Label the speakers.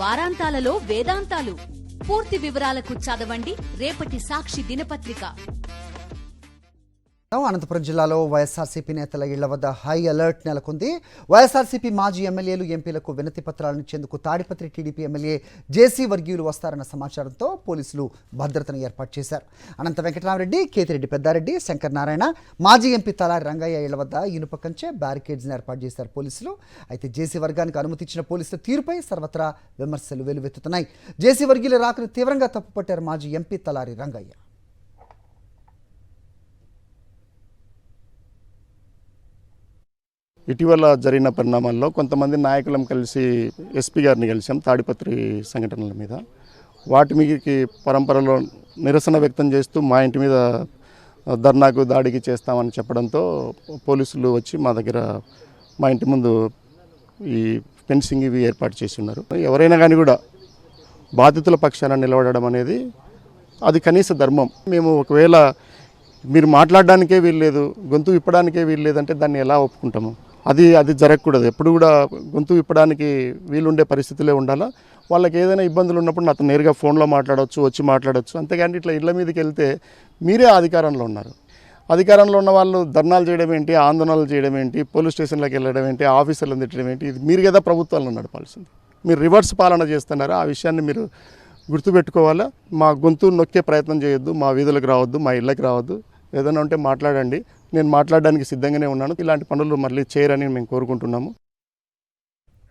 Speaker 1: వారాంతాలలో వేదాంతాలు. పూర్తి వివరాలకు చదవండి రేపటి సాక్షి దినపత్రిక.
Speaker 2: అనంతపురం జిల్లాలో వైఎస్ఆర్సీపీ నేతల ఇళ్ల వద్ద హై అలర్ట్ నెలకొంది. వైఎస్ఆర్సీపీ మాజీ ఎమ్మెల్యేలు, ఎంపీలకు వినతి పత్రాలను ఇచ్చేందుకు తాడిపత్రి టీడీపీ ఎమ్మెల్యే జేసీ వర్గీయులు వస్తారన్న సమాచారంతో పోలీసులు భద్రతను ఏర్పాటు చేశారు. అనంత వెంకటరామరెడ్డి, కేతిరెడ్డి పెద్దారెడ్డి, శంకర్ నారాయణ, మాజీ ఎంపీ తలారి రంగయ్య ఇళ్ల వద్ద ఇనుప కంచె బ్యారికేడ్స్ను ఏర్పాటు చేశారు పోలీసులు. అయితే జేసీ వర్గానికి అనుమతి ఇచ్చిన పోలీసుల తీరుపై సర్వత్రా విమర్శలు వెల్లువెత్తుతున్నాయి. జేసీ వర్గీయుల రాకను తీవ్రంగా తప్పుపట్టారు మాజీ ఎంపీ తలారి రంగయ్య.
Speaker 3: ఇటీవల జరిగిన పరిణామాల్లో కొంతమంది నాయకులం కలిసి ఎస్పీ గారిని కలిసాం తాడిపత్రి సంఘటనల మీద. వాటి మీదకి పరంపరలో నిరసన వ్యక్తం చేస్తూ మా ఇంటి మీద ధర్నాకు దాడికి చేస్తామని చెప్పడంతో పోలీసులు వచ్చి మా దగ్గర మా ఇంటి ముందు ఈ ఫెన్సింగ్ ఇవి ఏర్పాటు చేసి ఉన్నారు. ఎవరైనా కానీ కూడా బాధితుల పక్షాన నిలబడడం అనేది అది కనీస ధర్మం. మేము ఒకవేళ మీరు మాట్లాడడానికే వీల్లేదు, గొంతు విప్పడానికే వీల్లేదంటే దాన్ని ఎలా ఒప్పుకుంటాము? అది జరగకూడదు. ఎప్పుడు కూడా గొంతు విప్పడానికి వీలుండే పరిస్థితులే ఉండాలా. వాళ్ళకి ఏదైనా ఇబ్బందులు ఉన్నప్పుడు నాతో నేరుగా ఫోన్లో మాట్లాడవచ్చు, వచ్చి మాట్లాడవచ్చు. అంతేగాని ఇట్లా ఇళ్ల మీదకి వెళ్తే మీరే అధికారంలో ఉన్నారు. అధికారంలో ఉన్న వాళ్ళు ధర్నాలు చేయడం ఏంటి, ఆందోళనలు చేయడం ఏంటి, పోలీస్ స్టేషన్లకు వెళ్ళడం ఏంటి, ఆఫీసర్లను తిట్టడం ఏంటి? ఇది మీరు కదా ప్రభుత్వాలను నడపాల్సింది. మీరు రివర్స్ పాలన చేస్తున్నారు. ఆ విషయాన్ని మీరు గుర్తుపెట్టుకోవాలా. మా గొంతు నొక్కే ప్రయత్నం చేయొద్దు, మా వీధులకు రావద్దు, మా ఇళ్ళకి రావద్దు. ఏదైనా ఉంటే మాట్లాడండి, నేను మాట్లాడడానికి సిద్ధంగానే ఉన్నాను. ఇలాంటి పనులు మళ్ళీ చేయరని మేము కోరుకుంటున్నాము.